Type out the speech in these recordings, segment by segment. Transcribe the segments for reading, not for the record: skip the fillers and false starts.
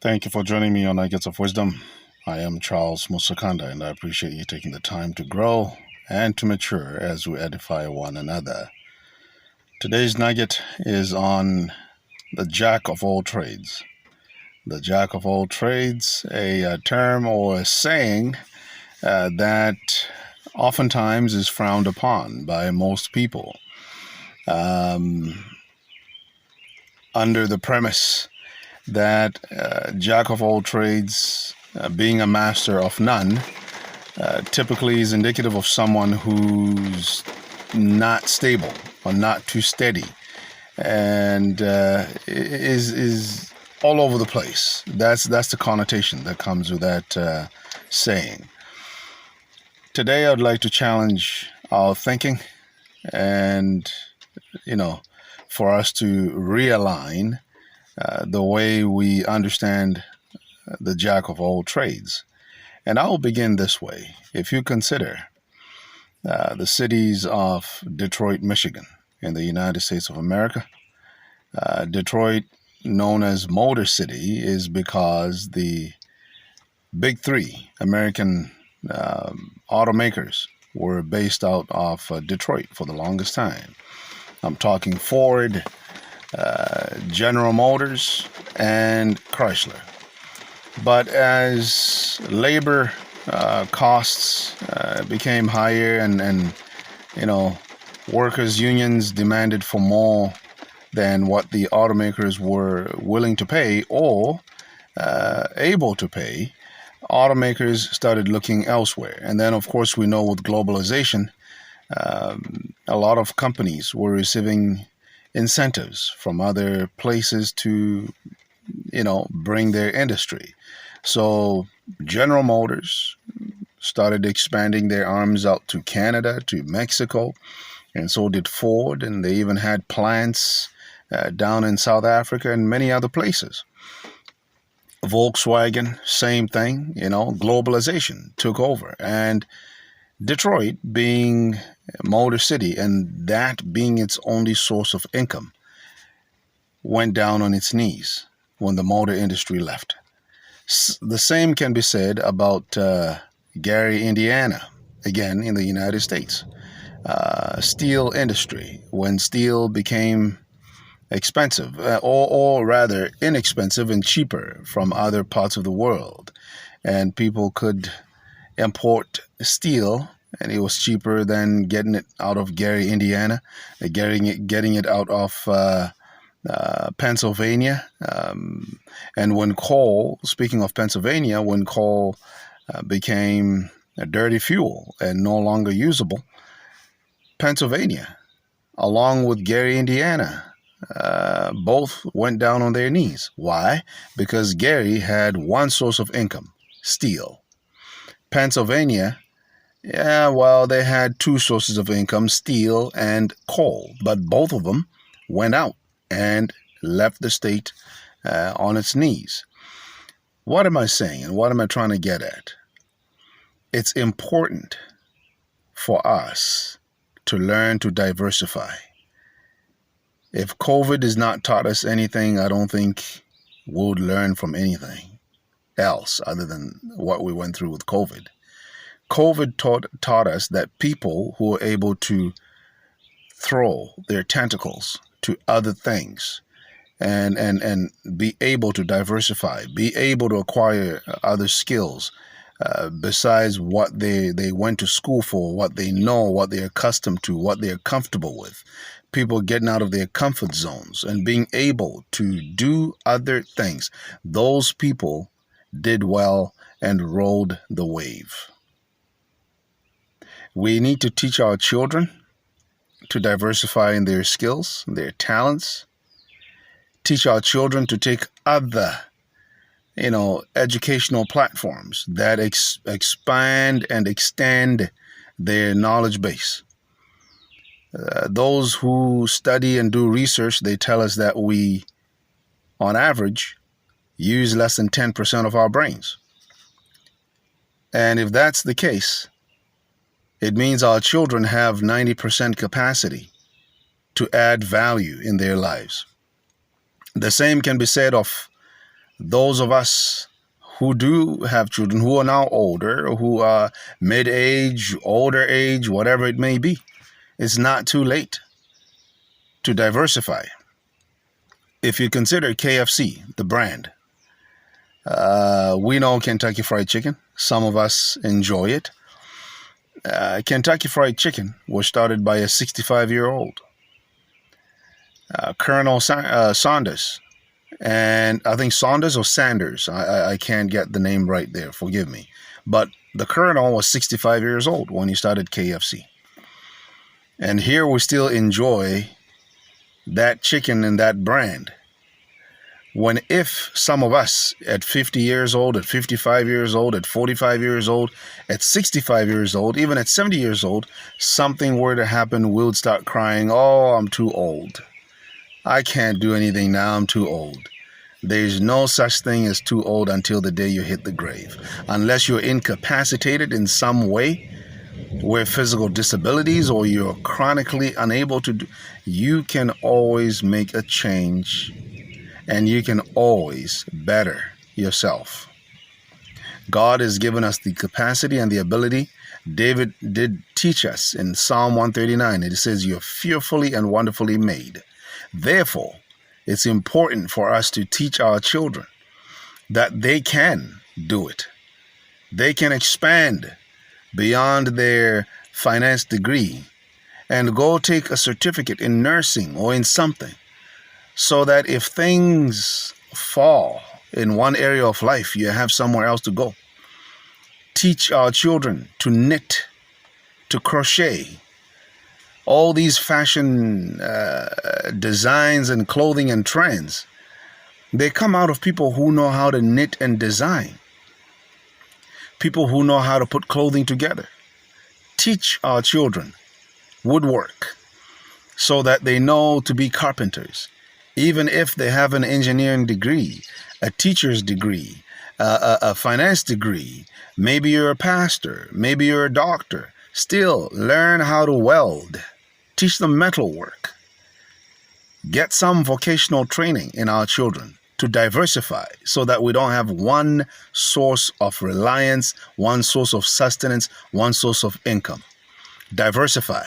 Thank you for joining me on Nuggets of Wisdom. I am Charles Musakanda, and I appreciate you taking the time to grow and to mature as we edify one another. Today's nugget is on the jack of all trades. The jack of all trades, a term or a saying that oftentimes is frowned upon by most people, um, under the premise that jack of all trades, being a master of none, typically is indicative of someone who's not stable or not too steady, and is all over the place. That's the connotation that comes with that saying. Today, I'd like to challenge our thinking, and you know, for us to realign the way we understand the jack of all trades. And I'll begin this way. If you consider the cities of Detroit, Michigan, in the United States of America, Detroit, known as Motor City, is because the big three American automakers were based out of Detroit for the longest time. I'm talking Ford, General Motors, and Chrysler. But as labor costs became higher, and you know, workers' unions demanded for more than what the automakers were willing to pay or able to pay, automakers started looking elsewhere. And then, of course, we know with globalization, a lot of companies were receiving incentives from other places to, bring their industry. So General Motors started expanding their arms out to Canada, to Mexico, and so did Ford, and they even had plants down in South Africa and many other places. Volkswagen, same thing, globalization took over. And Detroit being Motor City and that being its only source of income went down on its knees when the motor industry left. The same can be said about Gary, Indiana, again in the United States. Steel industry, when steel became expensive, or rather inexpensive and cheaper from other parts of the world, and people could import steel, and it was cheaper than getting it out of Gary, Indiana, getting it out of Pennsylvania. And when coal, speaking of Pennsylvania, when coal became a dirty fuel and no longer usable, Pennsylvania, along with Gary, Indiana, both went down on their knees. Why? Because Gary had one source of income, steel. Pennsylvania, yeah, well, they had two sources of income, steel and coal, but both of them went out and left the state on its knees. What am I saying, and what am I trying to get at? It's important for us to learn to diversify. If COVID has not taught us anything, I don't think we'll learn from anything else other than what we went through with COVID. COVID taught us that people who are able to throw their tentacles to other things and be able to diversify, be able to acquire other skills besides what they went to school for, what they know, what they're accustomed to, what they're comfortable with. People getting out of their comfort zones and being able to do other things. Those people did well and rode the wave. We need to teach our children to diversify in their skills, their talents. Teach our children to take other, educational platforms that expand and extend their knowledge base. Those who study and do research, they tell us that we, on average, use less than 10% of our brains. And if that's the case, it means our children have 90% capacity to add value in their lives. The same can be said of those of us who do have children, who are now older, who are mid-age, older age, whatever it may be, it's not too late to diversify. If you consider KFC, the brand, we know Kentucky Fried Chicken. Some of us enjoy it. Kentucky Fried Chicken was started by a 65-year-old, Colonel Saunders. And I think Saunders or Sanders. I can't get the name right there. Forgive me. But the Colonel was 65 years old when he started KFC. And here we still enjoy that chicken and that brand. When if some of us at 50 years old, at 55 years old, at 45 years old, at 65 years old, even at 70 years old, something were to happen, we would start crying, oh, I'm too old. I can't do anything now, I'm too old. There's no such thing as too old until the day you hit the grave. Unless you're incapacitated in some way, with physical disabilities, or you're chronically unable to do, you can always make a change, and you can always better yourself. God has given us the capacity and the ability. David did teach us in Psalm 139. It says, you're fearfully and wonderfully made. Therefore, it's important for us to teach our children that they can do it. They can expand beyond their finance degree and go take a certificate in nursing or in something, so that if things fall in one area of life, you have somewhere else to go. Teach our children to knit, to crochet. All these fashion designs and clothing and trends, they come out of people who know how to knit and design. People who know how to put clothing together. Teach our children woodwork so that they know to be carpenters. Even if they have an engineering degree, a teacher's degree, a finance degree, maybe you're a pastor, maybe you're a doctor, still learn how to weld. Teach them metal work. Get some vocational training in our children to diversify, so that we don't have one source of reliance, one source of sustenance, one source of income. Diversify.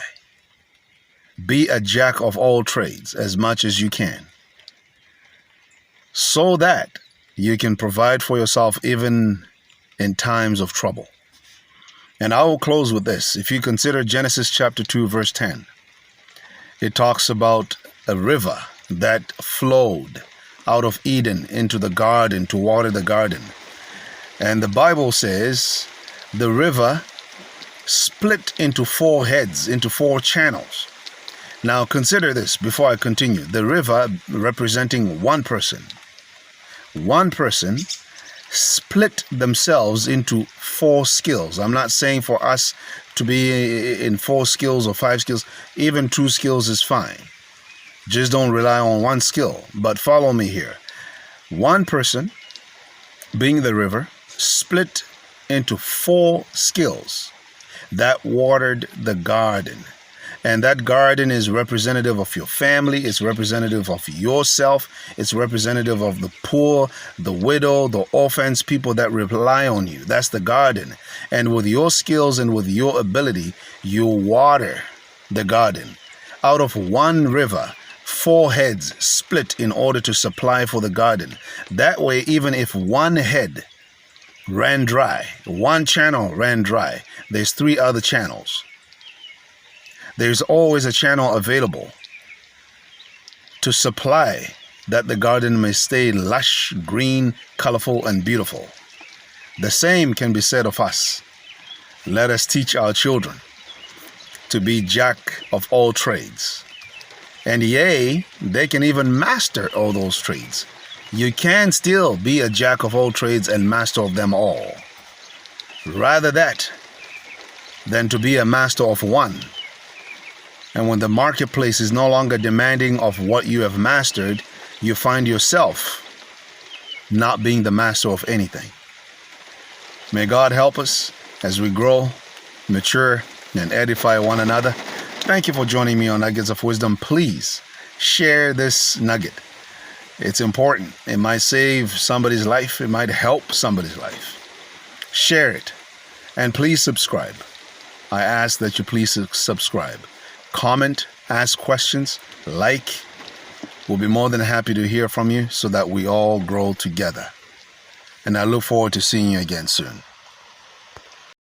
Be a jack of all trades as much as you can, so that you can provide for yourself even in times of trouble. And I will close with this. If you consider Genesis chapter 2, verse 10, it talks about a river that flowed out of Eden into the garden to water the garden. And the Bible says the river split into 4 heads, into 4 channels. Now consider this before I continue. The river representing one person. One person split themselves into 4 skills. I'm not saying for us to be in 4 skills or 5 skills. Even 2 skills is fine. Just don't rely on one skill. But follow me here. One person, being the river, split into 4 skills that watered the garden. And that garden is representative of your family. It's representative of yourself. It's representative of the poor, the widow, the orphans, people that rely on you. That's the garden. And with your skills and with your ability, you water the garden. Out of one river, 4 heads split in order to supply for the garden. That way, even if one head ran dry, one channel ran dry, there's 3 other channels. There's always a channel available to supply, that the garden may stay lush, green, colorful, and beautiful. The same can be said of us. Let us teach our children to be jack of all trades. And yea, they can even master all those trades. You can still be a jack of all trades and master of them all. Rather that than to be a master of one. And when the marketplace is no longer demanding of what you have mastered, you find yourself not being the master of anything. May God help us as we grow, mature, and edify one another. Thank you for joining me on Nuggets of Wisdom. Please share this nugget It's important. It might save somebody's life. It might help somebody's life. Share it. And please subscribe. I ask that you please subscribe. Comment, ask questions, like. We'll be more than happy to hear from you so that we all grow together. And I look forward to seeing you again soon.